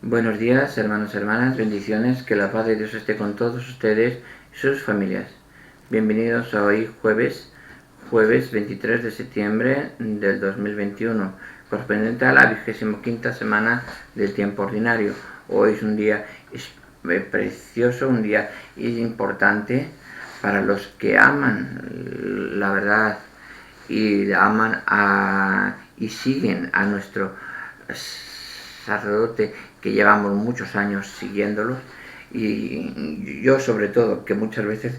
Buenos días, hermanos y hermanas, bendiciones, que la paz de Dios esté con todos ustedes y sus familias. Bienvenidos a hoy jueves 23 de septiembre del 2021, correspondiente a la 25ª semana del tiempo ordinario. Hoy es un día precioso, un día importante para los que aman la verdad y y siguen a nuestro sacerdote, que llevamos muchos años siguiéndolos, y yo sobre todo, que muchas veces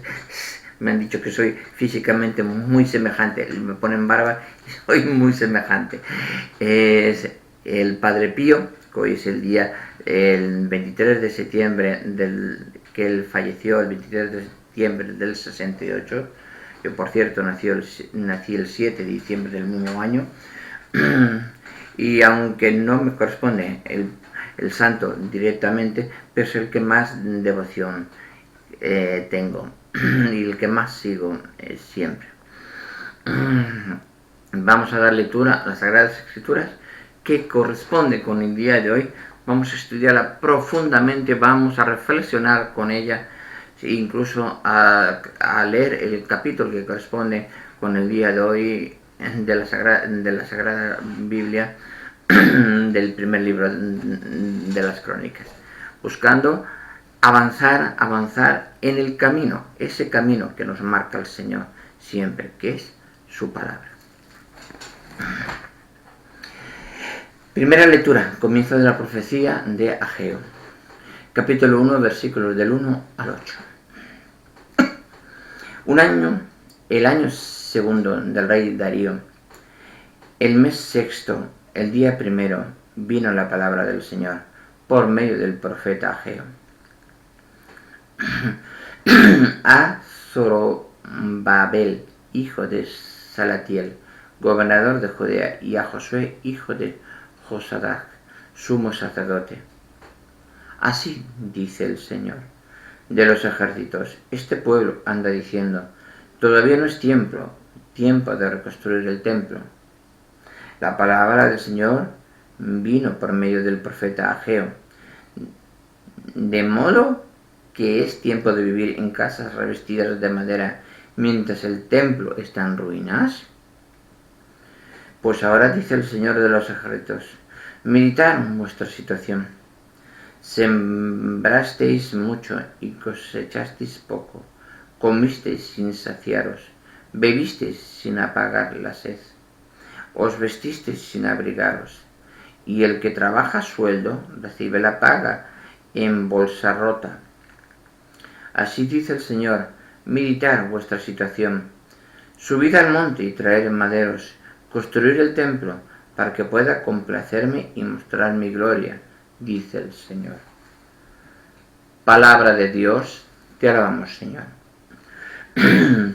me han dicho que soy físicamente muy semejante, me ponen barba y soy muy semejante. Es el Padre Pío, que hoy es el 23 de septiembre, que él falleció el 23 de septiembre del 68. Yo, por cierto, nací el 7 de diciembre del mismo año. Y aunque no me corresponde el santo directamente, pero es el que más devoción tengo y el que más sigo siempre. Vamos a dar lectura a las Sagradas Escrituras, que corresponde con el día de hoy. Vamos a estudiarla profundamente, vamos a reflexionar con ella, incluso a leer el capítulo que corresponde con el día de hoy de la Sagrada Biblia, del primer libro de las Crónicas, buscando avanzar en el camino, ese camino que nos marca el Señor siempre, que es su palabra. Primera lectura, comienzo de la profecía de Ageo, capítulo 1, versículos del 1 al 8. El año segundo del rey Darío, el mes sexto, el día primero, vino la palabra del Señor por medio del profeta Ageo a Zorobabel, hijo de Salatiel, gobernador de Judea, y a Josué, hijo de Josadac, sumo sacerdote. Así dice el Señor de los ejércitos: este pueblo anda diciendo, todavía no es tiempo de reconstruir el templo. La palabra del Señor vino por medio del profeta Ageo, de modo que es tiempo de vivir en casas revestidas de madera mientras el templo está en ruinas. Pues ahora dice el Señor de los ejércitos: meditad vuestra situación. Sembrasteis mucho y cosechasteis poco, comisteis sin saciaros, bebisteis sin apagar la sed, os vestisteis sin abrigaros, y el que trabaja a sueldo recibe la paga en bolsa rota. Así dice el Señor: meditad vuestra situación, subid al monte y traed maderos, construir el templo para que pueda complacerme y mostrar mi gloria, dice el Señor. Palabra de Dios, te alabamos, Señor.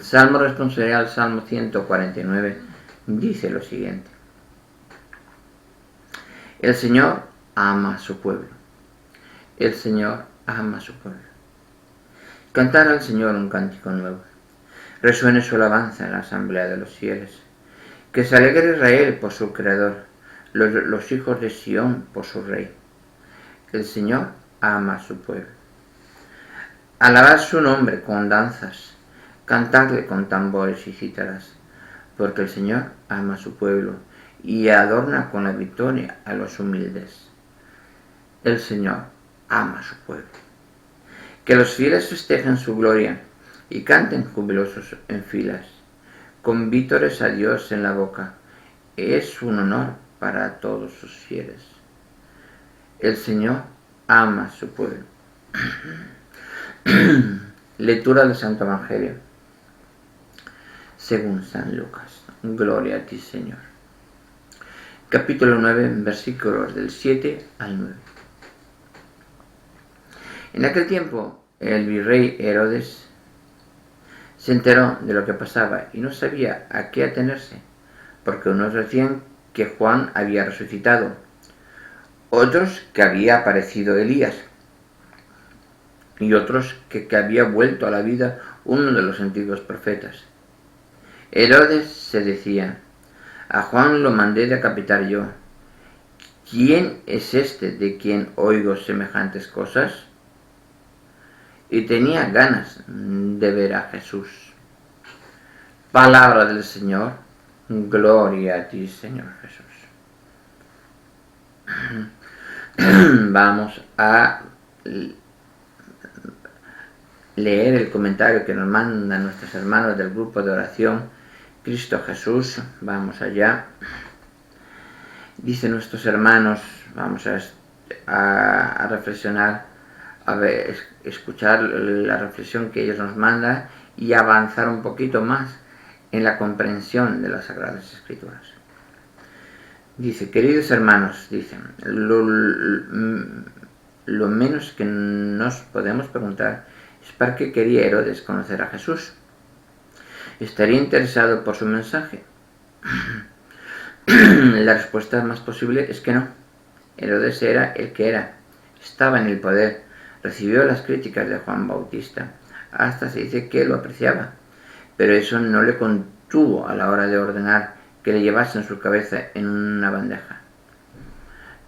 Salmo responsorial, Salmo 149, dice lo siguiente: el Señor ama a su pueblo. El Señor ama a su pueblo. Cantar al Señor un cántico nuevo. Resuene su alabanza en la asamblea de los fieles. Que se alegre Israel por su Creador, los hijos de Sión por su Rey. El Señor ama a su pueblo. Alabad su nombre con danzas, cantadle con tambores y cítaras, porque el Señor ama a su pueblo y adorna con la victoria a los humildes. El Señor ama a su pueblo. Que los fieles festejen su gloria y canten jubilosos en filas, con vítores a Dios en la boca. Es un honor para todos sus fieles. El Señor ama a su pueblo. Lectura del Santo Evangelio según San Lucas. Gloria a ti, Señor. Capítulo 9, versículos del 7 al 9. En aquel tiempo, el virrey Herodes se enteró de lo que pasaba y no sabía a qué atenerse, porque unos decían que Juan había resucitado, otros que había aparecido Elías, y otros que había vuelto a la vida uno de los antiguos profetas. Herodes se decía: a Juan lo mandé decapitar yo. ¿quién es este de quien oigo semejantes cosas? Y tenía ganas de ver a Jesús. Palabra del Señor, gloria a ti, Señor Jesús. Vamos a leer el comentario que nos mandan nuestros hermanos del grupo de oración Cristo Jesús. Vamos allá. Dicen nuestros hermanos, vamos a reflexionar, a ver, escuchar la reflexión que ellos nos mandan y avanzar un poquito más en la comprensión de las Sagradas Escrituras. Dice, queridos hermanos, dicen, lo menos que nos podemos preguntar es para qué quería Herodes conocer a Jesús. ¿Estaría interesado por su mensaje? La respuesta más posible es que no. Herodes era el que era, estaba en el poder, recibió las críticas de Juan Bautista, hasta se dice que lo apreciaba, pero eso no le contuvo a la hora de ordenar que le llevasen su cabeza en una bandeja.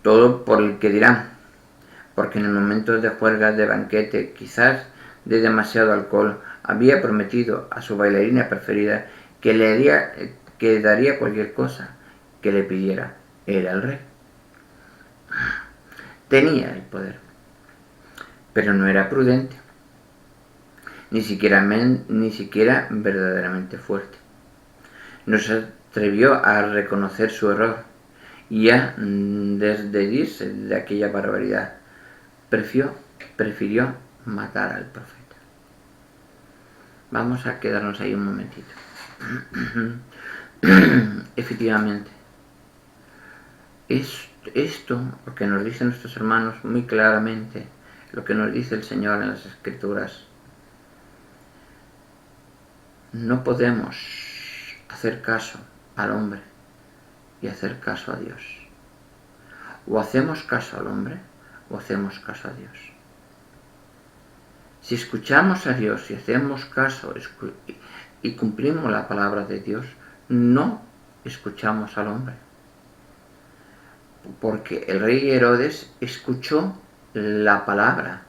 Todo por el que dirán, porque en el momento de juerga, de banquete, quizás de demasiado alcohol, había prometido a su bailarina preferida que daría cualquier cosa que le pidiera. Era el rey. Tenía el poder, pero no era prudente, ni siquiera verdaderamente fuerte. No se atrevió a reconocer su error y a desdedirse de aquella barbaridad. Prefirió matar al profeta. Vamos a quedarnos ahí un momentito. Efectivamente, esto, lo que nos dicen nuestros hermanos muy claramente, lo que nos dice el Señor en las Escrituras, no podemos hacer caso al hombre y hacer caso a Dios. O hacemos caso al hombre o hacemos caso a Dios. Si escuchamos a Dios y hacemos caso y cumplimos la palabra de Dios, no escuchamos al hombre. Porque el rey Herodes escuchó la palabra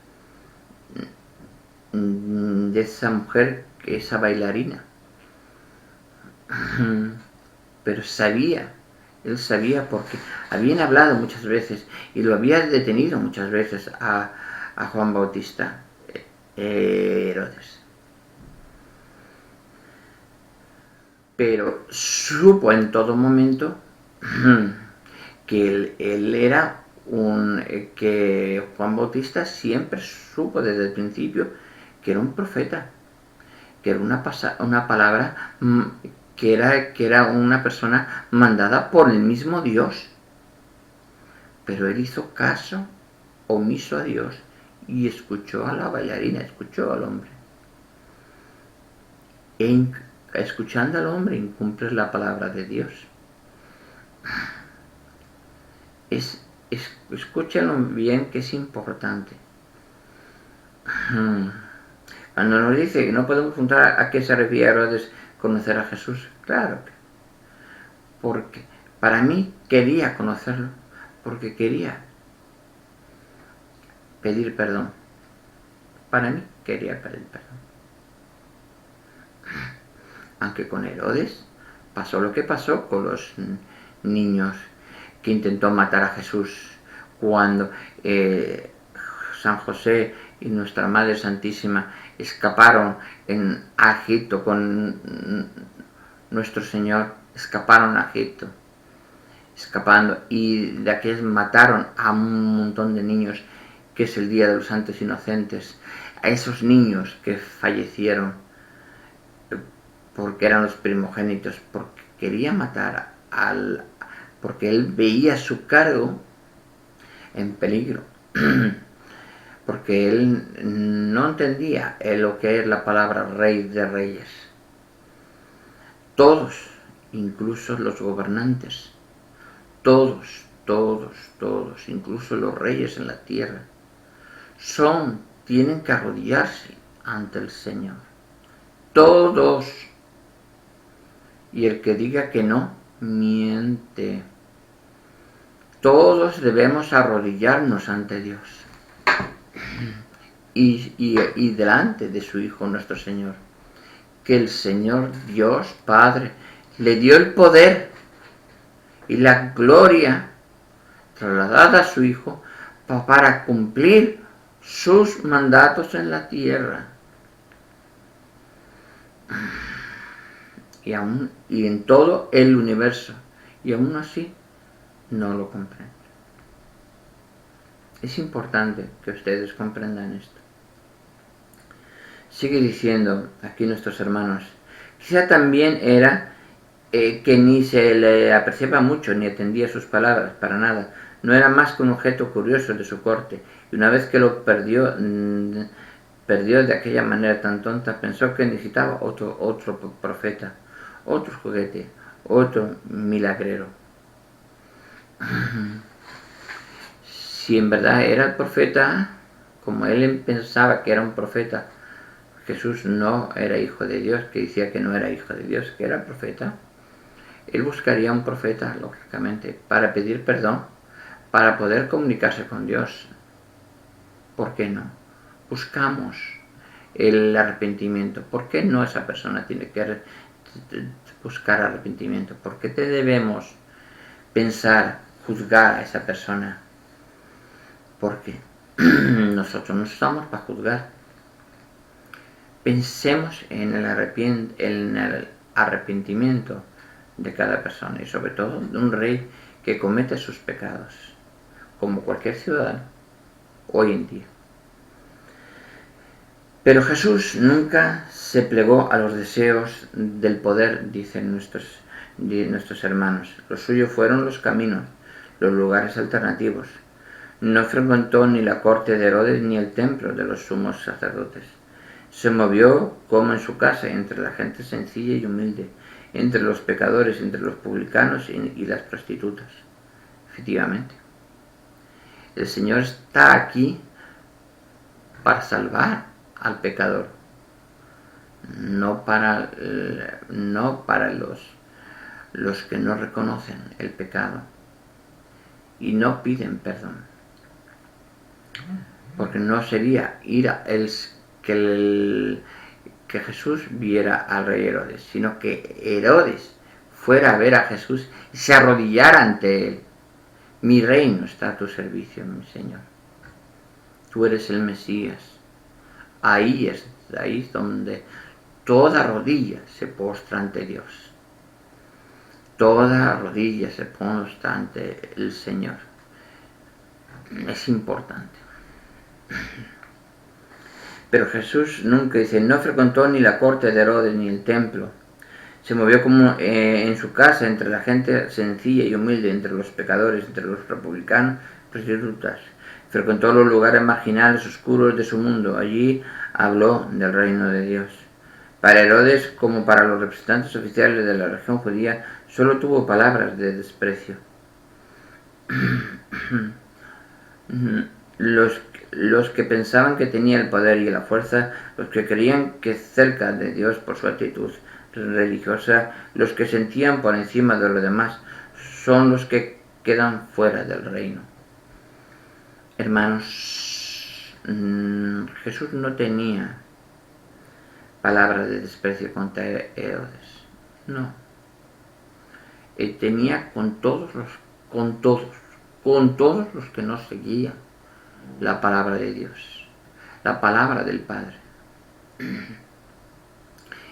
de esa mujer, esa bailarina. Pero él sabía porque habían hablado muchas veces y lo había detenido muchas veces a Juan Bautista, Herodes. Pero supo en todo momento que él era que Juan Bautista siempre supo desde el principio que era un profeta, que era una palabra, que era una persona mandada por el mismo Dios. Pero él hizo caso omiso a Dios y escuchó a la bailarina, escuchó al hombre. Escuchando al hombre incumples la palabra de Dios. Escúchenlo bien, que es importante. Cuando nos dice que no podemos preguntar a qué se refiere Herodes conocer a Jesús, claro que, porque para mí quería conocerlo, porque quería pedir perdón. Para mí quería pedir perdón. Aunque con Herodes pasó lo que pasó con los niños que intentó matar a Jesús cuando San José y nuestra Madre Santísima escaparon a Egipto con nuestro Señor, escaparon a Egipto, escapando, y de aquellos mataron a un montón de niños, que es el Día de los Santos Inocentes, a esos niños que fallecieron porque eran los primogénitos, porque quería matar porque él veía su cargo en peligro, porque él no entendía lo que es la palabra Rey de Reyes. Todos, incluso los gobernantes, todos, incluso los reyes en la tierra, tienen que arrodillarse ante el Señor. Todos. Y el que diga que no, miente. todos debemos arrodillarnos ante Dios y delante de su Hijo nuestro Señor, que el Señor Dios Padre le dio el poder y la gloria trasladada a su Hijo para cumplir sus mandatos en la tierra. Y en todo el universo, y aún así no lo comprende. Es importante que ustedes comprendan esto. Sigue diciendo aquí nuestros hermanos, quizá también era que ni se le apreciaba mucho ni atendía sus palabras para nada, no era más que un objeto curioso de su corte, y una vez que lo perdió de aquella manera tan tonta, pensó que necesitaba otro profeta, otro juguete, otro milagrero. Si en verdad era el profeta, como él pensaba que era un profeta, Jesús no era hijo de Dios, que decía que no era hijo de Dios, que era profeta, él buscaría un profeta, lógicamente, para pedir perdón, para poder comunicarse con Dios. ¿Por qué no? Buscamos el arrepentimiento. ¿Por qué no esa persona tiene que buscar arrepentimiento? ¿Por qué debemos pensar, juzgar a esa persona? Porque nosotros no estamos para juzgar. Pensemos en el arrepentimiento de cada persona y sobre todo de un rey que comete sus pecados, como cualquier ciudadano hoy en día. Pero Jesús nunca se plegó a los deseos del poder, dicen nuestros hermanos. Lo suyo fueron los caminos, los lugares alternativos. No frecuentó ni la corte de Herodes ni el templo de los sumos sacerdotes. Se movió como en su casa, entre la gente sencilla y humilde, entre los pecadores, entre los publicanos y las prostitutas. Efectivamente, el Señor está aquí para salvar al pecador, no para los que no reconocen el pecado y no piden perdón, porque no sería que Jesús viera al rey Herodes, sino que Herodes fuera a ver a Jesús y se arrodillara ante él. Mi reino está a tu servicio, mi Señor. Tú eres el Mesías. Ahí es donde toda rodilla se postra ante Dios. Toda rodilla se postra ante el Señor. Es importante. Pero Jesús nunca dice, no frecuentó ni la corte de Herodes ni el templo. Se movió como en su casa, entre la gente sencilla y humilde, entre los pecadores, entre los republicanos, prostitutas. Frecuentó los lugares marginales, oscuros de su mundo. Allí habló del reino de Dios. Para Herodes, como para los representantes oficiales de la región judía, solo tuvo palabras de desprecio. Los que pensaban que tenía el poder y la fuerza, los que creían que cerca de Dios por su actitud religiosa, los que sentían por encima de lo demás, son los que quedan fuera del reino. Hermanos, Jesús no tenía palabras de desprecio contra Herodes, no. Él tenía con todos los que no seguían la palabra de Dios, la palabra del Padre.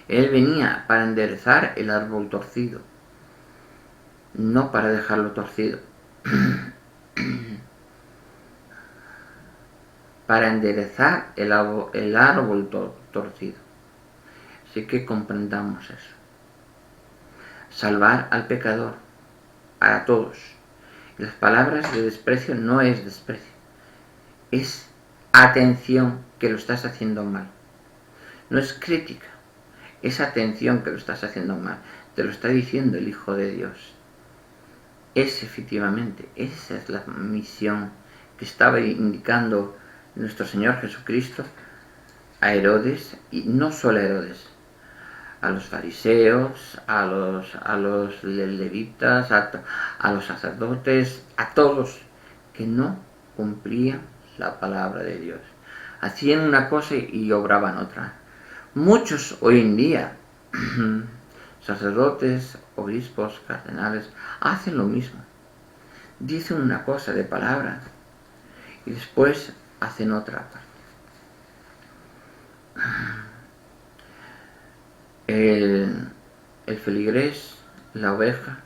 Él venía para enderezar el árbol torcido, no para dejarlo torcido. Para enderezar el árbol torcido. Así que comprendamos eso. Salvar al pecador, a todos. Las palabras de desprecio no es desprecio, es atención que lo estás haciendo mal. No es crítica, es atención que lo estás haciendo mal. Te lo está diciendo el Hijo de Dios. Efectivamente, esa es la misión que estaba indicando nuestro Señor Jesucristo a Herodes, y no solo a Herodes, a los fariseos, a los levitas, a los sacerdotes, a todos que no cumplían la palabra de Dios. Hacían una cosa y obraban otra. Muchos hoy en día, sacerdotes, obispos, cardenales, hacen lo mismo. Dicen una cosa de palabra y después hacen otra parte. El feligrés, la oveja,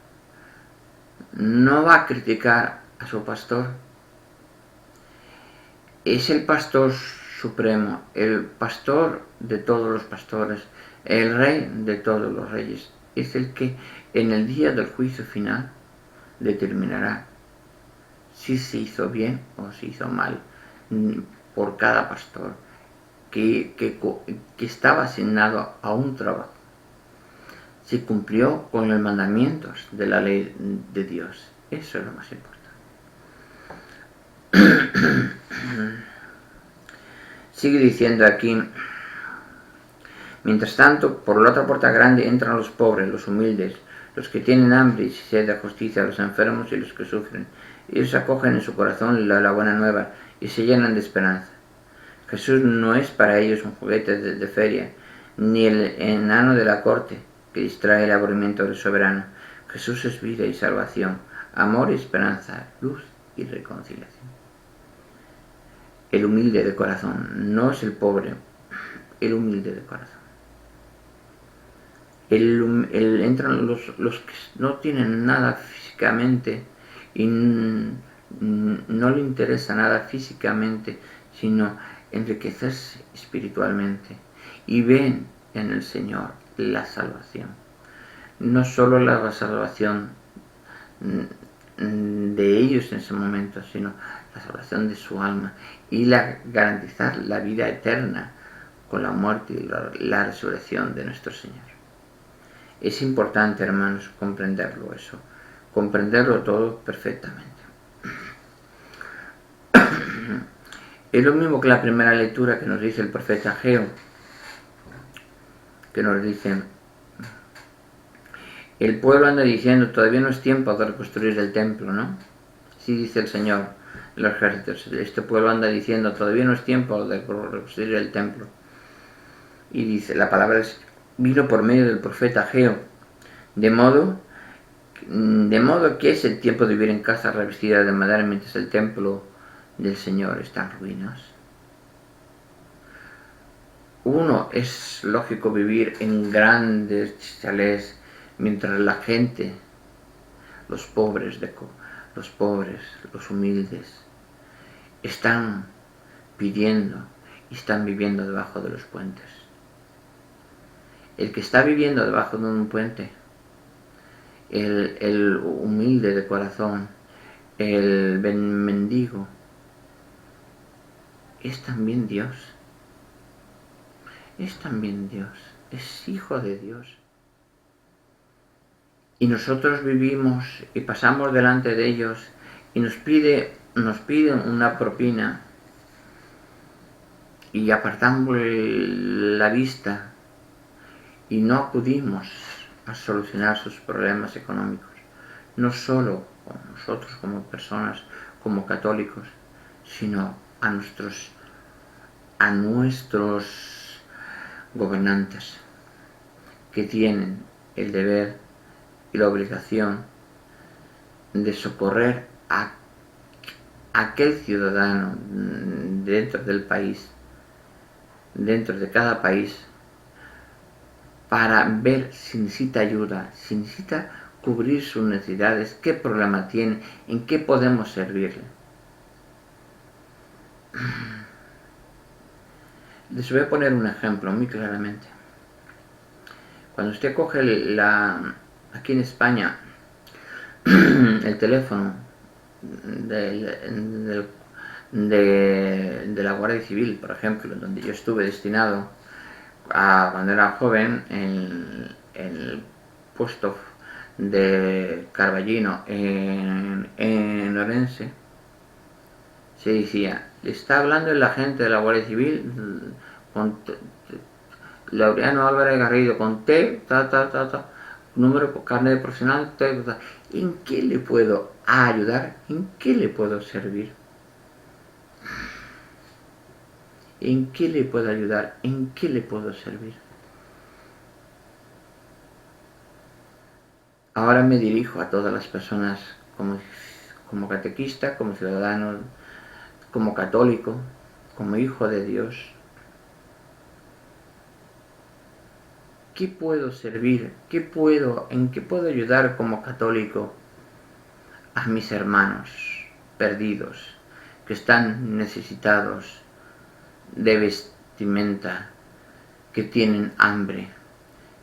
no va a criticar a su pastor. Es el pastor supremo, el pastor de todos los pastores, el rey de todos los reyes. Es el que en el día del juicio final determinará si se hizo bien o se hizo mal por cada pastor que estaba asignado a un trabajo. Si cumplió con los mandamientos de la ley de Dios. Eso es lo más importante. Sigue diciendo aquí: mientras tanto, por la otra puerta grande entran los pobres, los humildes, los que tienen hambre y sed de justicia, los enfermos y los que sufren. Ellos acogen en su corazón la buena nueva y se llenan de esperanza. Jesús no es para ellos un juguete de feria, ni el enano de la corte que distrae el aburrimiento del soberano. Jesús es vida y salvación, amor y esperanza, luz y reconciliación. El humilde de corazón no es el pobre, el humilde de corazón. Entran los que no tienen nada físicamente y no le interesa nada físicamente, sino enriquecerse espiritualmente, y ven en el Señor la salvación. No solo la salvación de ellos en ese momento, sino la salvación de su alma y garantizar la vida eterna con la muerte y la resurrección de nuestro Señor. Es importante, hermanos, comprenderlo eso, comprenderlo todo perfectamente. Es lo mismo que la primera lectura que nos dice el profeta Ageo, que nos dice: el pueblo anda diciendo, todavía no es tiempo de reconstruir el templo, ¿no? Sí dice el Señor de los ejércitos. Este pueblo anda diciendo, todavía no es tiempo de reconstruir el templo. Y dice, la palabra vino por medio del profeta Ageo, de modo que es el tiempo de vivir en casa revestida de madera mientras el templo del Señor está en ruinas. Uno, es lógico vivir en grandes chalés mientras la gente, los pobres, los humildes, están pidiendo y están viviendo debajo de los puentes. El que está viviendo debajo de un puente, el humilde de corazón, el mendigo, es también Dios. Es también Dios. Es hijo de Dios. Y nosotros vivimos y pasamos delante de ellos y nos piden una propina y apartamos la vista y no acudimos a solucionar sus problemas económicos, no solo nosotros como personas, como católicos, sino a nuestros gobernantes, que tienen el deber y la obligación de socorrer a aquel ciudadano dentro del país, dentro de cada país, para ver si necesita ayuda, si necesita cubrir sus necesidades, qué problema tiene, en qué podemos servirle. Les voy a poner un ejemplo muy claramente. Cuando usted coge aquí en España el teléfono de la Guardia Civil, por ejemplo, donde yo estuve destinado cuando era joven, en el puesto de Carballino en Orense, se decía, le está hablando el agente de la Guardia Civil, Laureano Álvarez Garrido con T, número, carnet profesional, ¿en qué le puedo ayudar? ¿En qué le puedo servir? ¿En qué le puedo ayudar? ¿En qué le puedo servir? Ahora me dirijo a todas las personas como catequista, como ciudadano, como católico, como hijo de Dios. ¿Qué puedo servir? ¿En qué puedo ayudar como católico a mis hermanos perdidos, que están necesitados de vestimenta, que tienen hambre,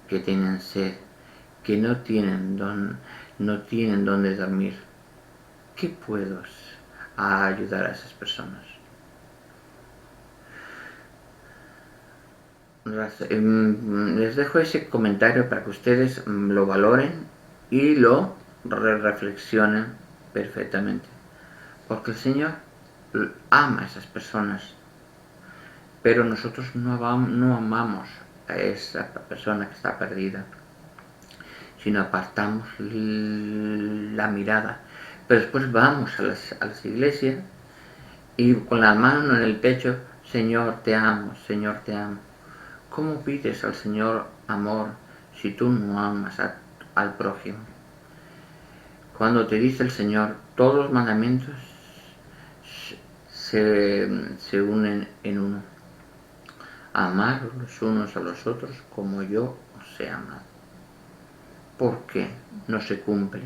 que tienen sed, que no tienen dónde dormir? ¿Qué puedo ayudar a esas personas? Les dejo ese comentario para que ustedes lo valoren y lo reflexionen perfectamente, porque el Señor ama a esas personas, pero nosotros no amamos a esa persona que está perdida, sino apartamos la mirada. Pero después vamos a las iglesias y con la mano en el pecho: Señor, te amo, Señor, te amo. ¿Cómo pides al Señor amor si tú no amas al prójimo? Cuando te dice el Señor, todos los mandamientos se unen en uno: amar los unos a los otros como yo os he amado. ¿Por qué no se cumple?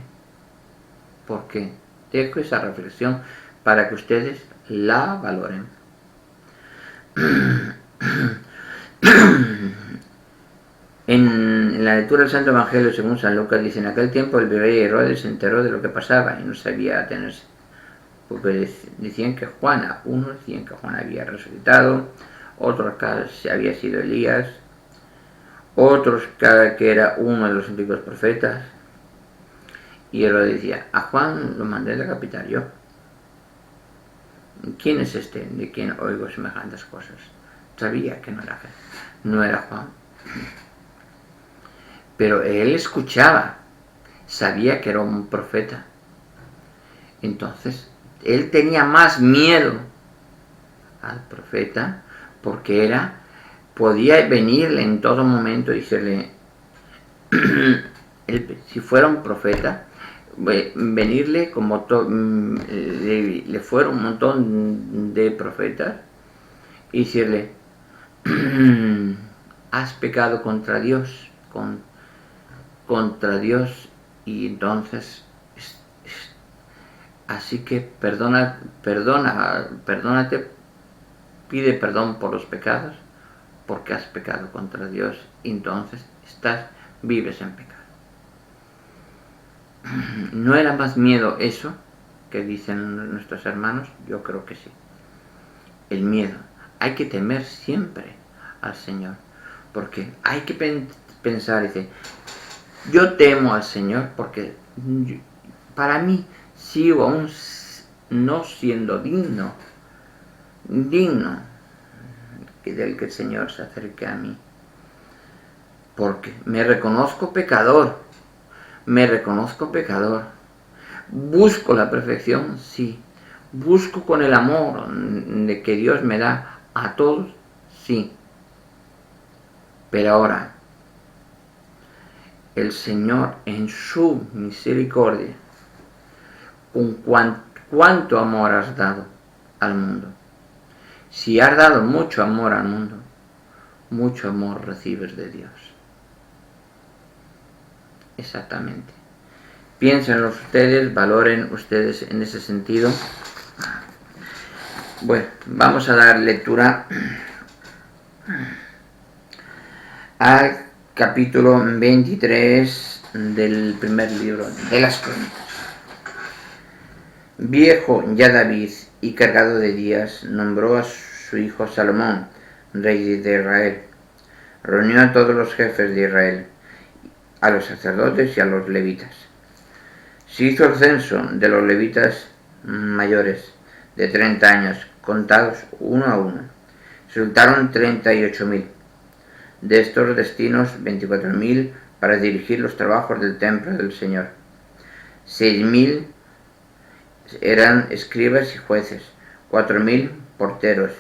¿Por qué? Dejo esa reflexión para que ustedes la valoren. En la lectura del Santo Evangelio según San Lucas dice: en aquel tiempo el rey Herodes se enteró de lo que pasaba y no sabía atenerse, porque decían que unos decían que Juan había resucitado, otros que había sido Elías, otros que era uno de los antiguos profetas. Y Herodes decía: a Juan lo mandé decapitar yo. ¿Quién es este de quien oigo semejantes cosas? Sabía que no era Juan. Pero él escuchaba, sabía que era un profeta. Entonces, él tenía más miedo al profeta porque podía venirle en todo momento y decirle, si fuera un profeta, venirle como le fuera un montón de profetas y decirle, has pecado contra Dios, contra Dios, y entonces así que perdónate, pide perdón por los pecados, porque has pecado contra Dios, y entonces vives en pecado. ¿No era más miedo eso que dicen nuestros hermanos? Yo creo que sí. El miedo. Hay que temer siempre al Señor, porque hay que pensar, dice, yo temo al Señor porque para mí sigo aún no siendo digno del que el Señor se acerque a mí, porque me reconozco pecador, busco la perfección, sí, busco con el amor de que Dios me da a todos, sí, pero ahora el Señor en su misericordia, con cuánto amor has dado al mundo. Si has dado mucho amor al mundo, mucho amor recibes de Dios. Exactamente. Piénsenlo ustedes, valoren ustedes en ese sentido. Bueno, vamos a dar lectura al capítulo 23 del primer libro de las Crónicas. Viejo ya David y cargado de días, nombró a su hijo Salomón rey de Israel. Reunió a todos los jefes de Israel, a los sacerdotes y a los levitas. Se hizo el censo de los levitas mayores de 30 años, contados uno a uno. Resultaron 38.000. De estos destinos, 24.000 para dirigir los trabajos del templo del Señor. 6.000 eran escribas y jueces, 4.000 porteros,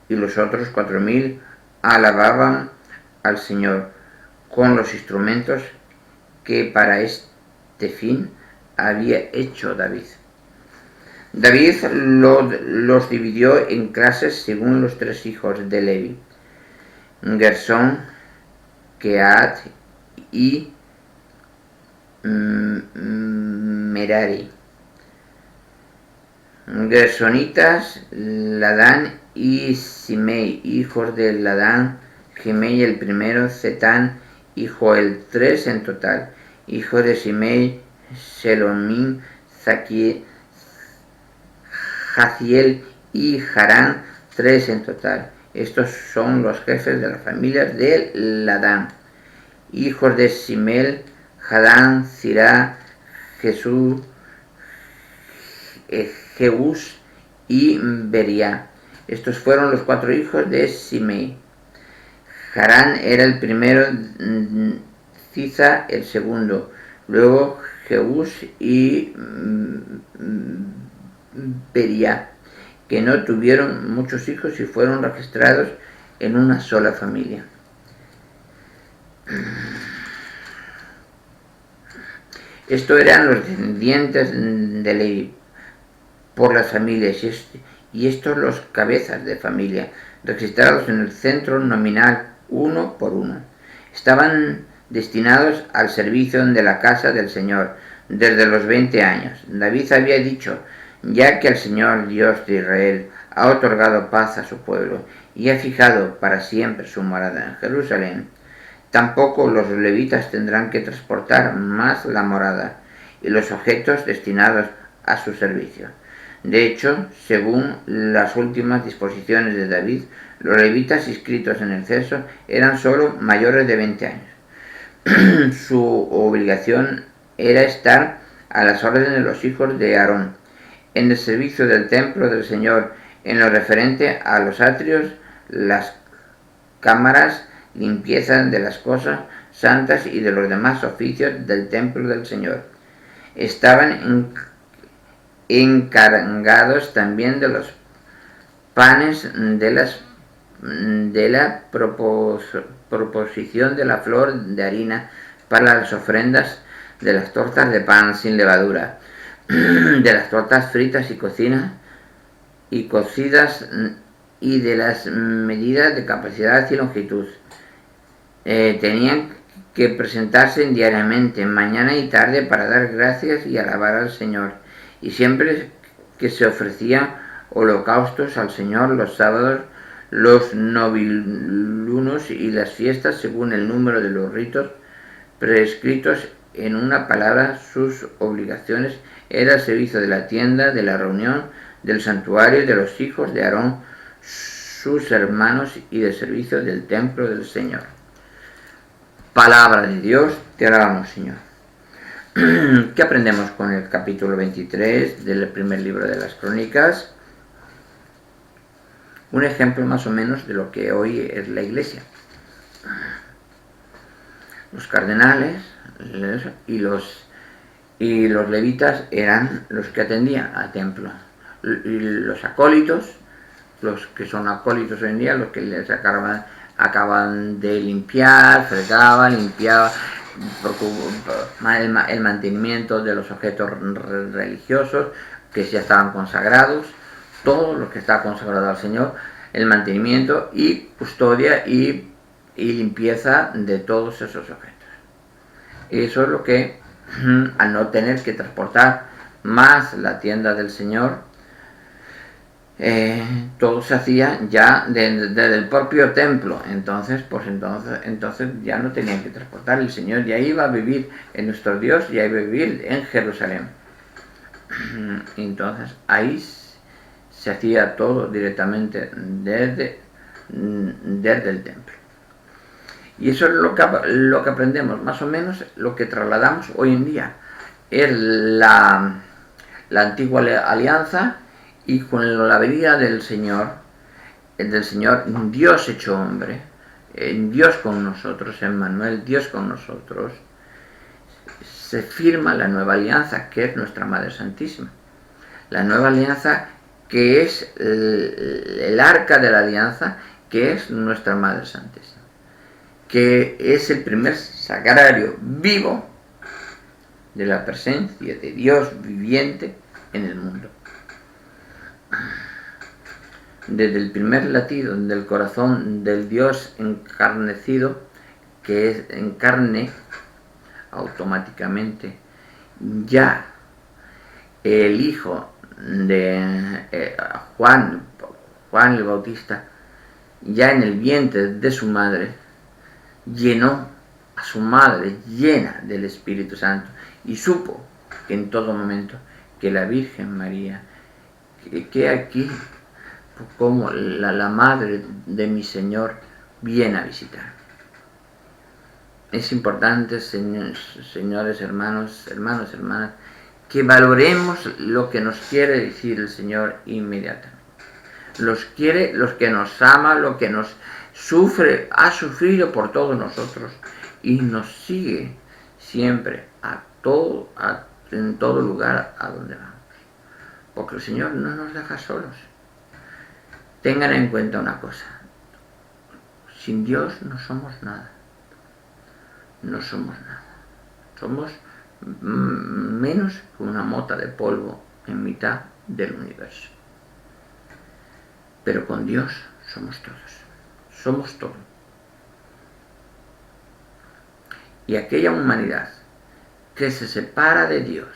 y los otros 4.000 alababan al Señor con los instrumentos que para este fin había hecho David. David los dividió en clases según los 3 hijos de Levi: Gersón, Kehat y Merari. Gersonitas, Ladán y Simei, hijos de Ladán, Jimei el primero, Zetán y Joel, 3 en total. Hijos de Simei, Selomín, Jaziel y Harán, 3 en total. Estos son los jefes de las familias de Ladán. Hijos de Simel, Hadán, Zirá, Jesús, Jeús y Beria. Estos fueron los 4 hijos de Simei. Harán era el primero, Ziza el segundo, luego Jeús y Beria, que no tuvieron muchos hijos y fueron registrados en una sola familia. Estos eran los descendientes de Levi por las familias, y estos los cabezas de familia, registrados en el centro nominal uno por uno. Estaban destinados al servicio de la casa del Señor desde los 20 años. David había dicho: ya que el Señor Dios de Israel ha otorgado paz a su pueblo y ha fijado para siempre su morada en Jerusalén, tampoco los levitas tendrán que transportar más la morada y los objetos destinados a su servicio. De hecho, según las últimas disposiciones de David, los levitas inscritos en el censo eran solo mayores de 20 años. Su obligación era estar a las órdenes de los hijos de Aarón en el servicio del templo del Señor, en lo referente a los atrios, las cámaras, limpieza de las cosas santas y de los demás oficios del templo del Señor. Estaban encargados también de los panes, de la proposición de la flor de harina para las ofrendas, de las tortas de pan sin levadura, de las tortas fritas y cocidas, y de las medidas de capacidad y longitud. Tenían que presentarse diariamente, mañana y tarde, para dar gracias y alabar al Señor, y siempre que se ofrecían holocaustos al Señor los sábados, los novilunos y las fiestas, según el número de los ritos prescritos. En una palabra, sus obligaciones era el servicio de la tienda, de la reunión, del santuario, de los hijos de Aarón, sus hermanos, y del servicio del templo del Señor. Palabra de Dios, te alabamos, Señor. ¿Qué aprendemos con el capítulo 23 del primer libro de las Crónicas? Un ejemplo más o menos de lo que hoy es la Iglesia. Los cardenales y los levitas eran los que atendían al templo. Y los acólitos, los que son acólitos hoy en día, los que les acaban de limpiar, fregaban, limpiaban el mantenimiento de los objetos religiosos que ya estaban consagrados, todo lo que está consagrado al Señor, el mantenimiento y custodia y limpieza de todos esos objetos. Eso es lo que, al no tener que transportar más la tienda del Señor, todo se hacía ya desde el propio templo. Entonces ya no tenían que transportar. El Señor ya iba a vivir en nuestro Dios, ya iba a vivir en Jerusalén. Entonces ahí se hacía todo directamente desde el templo. Y eso es lo que aprendemos, más o menos lo que trasladamos hoy en día. Es la antigua alianza, y con la venida del Señor Dios hecho hombre, Dios con nosotros, Emmanuel, Dios con nosotros, se firma la nueva alianza, que es nuestra Madre Santísima. La nueva alianza, que es el arca de la alianza, que es nuestra Madre Santísima, que es el primer sagrario vivo de la presencia de Dios viviente en el mundo. Desde el primer latido del corazón del Dios encarnecido, que es en carne, automáticamente ya el hijo de Juan el Bautista, ya en el vientre de su madre, llenó a su madre llena del Espíritu Santo, y supo que en todo momento que la Virgen María, que aquí como la madre de mi Señor, viene a visitar. Es importante, señores, hermanos, hermanas, que valoremos lo que nos quiere decir el Señor inmediatamente. Los que nos ama, lo que nos sufre, ha sufrido por todos nosotros y nos sigue siempre en todo lugar a donde vamos. Porque el Señor no nos deja solos. Tengan en cuenta una cosa: sin Dios no somos nada. No somos nada. Somos menos que una mota de polvo en mitad del universo. Pero con Dios somos todos. Somos todo. Y aquella humanidad que se separa de Dios,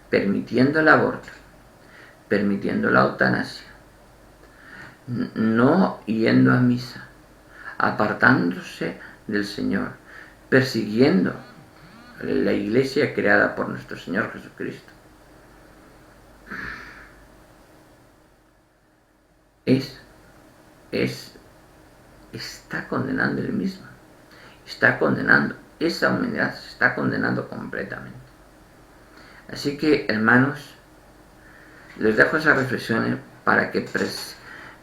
permitiendo el aborto, permitiendo la eutanasia, no yendo a misa, apartándose del Señor, persiguiendo la iglesia creada por nuestro Señor Jesucristo, está condenando él mismo, está condenando, esa humanidad se está condenando completamente. Así que, hermanos, les dejo esas reflexiones para que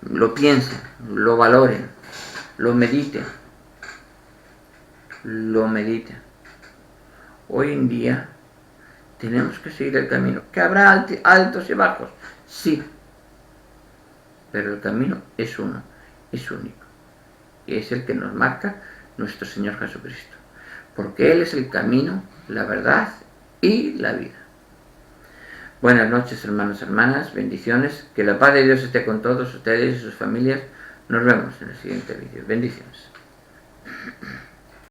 lo piensen, lo valoren, lo mediten. Hoy en día tenemos que seguir el camino, que habrá altos y bajos, sí, pero el camino es uno, es único, y es el que nos marca nuestro Señor Jesucristo, porque Él es el camino, la verdad y la vida. Buenas noches, hermanos, hermanas, bendiciones, que la paz de Dios esté con todos ustedes y sus familias. Nos vemos en el siguiente vídeo. Bendiciones.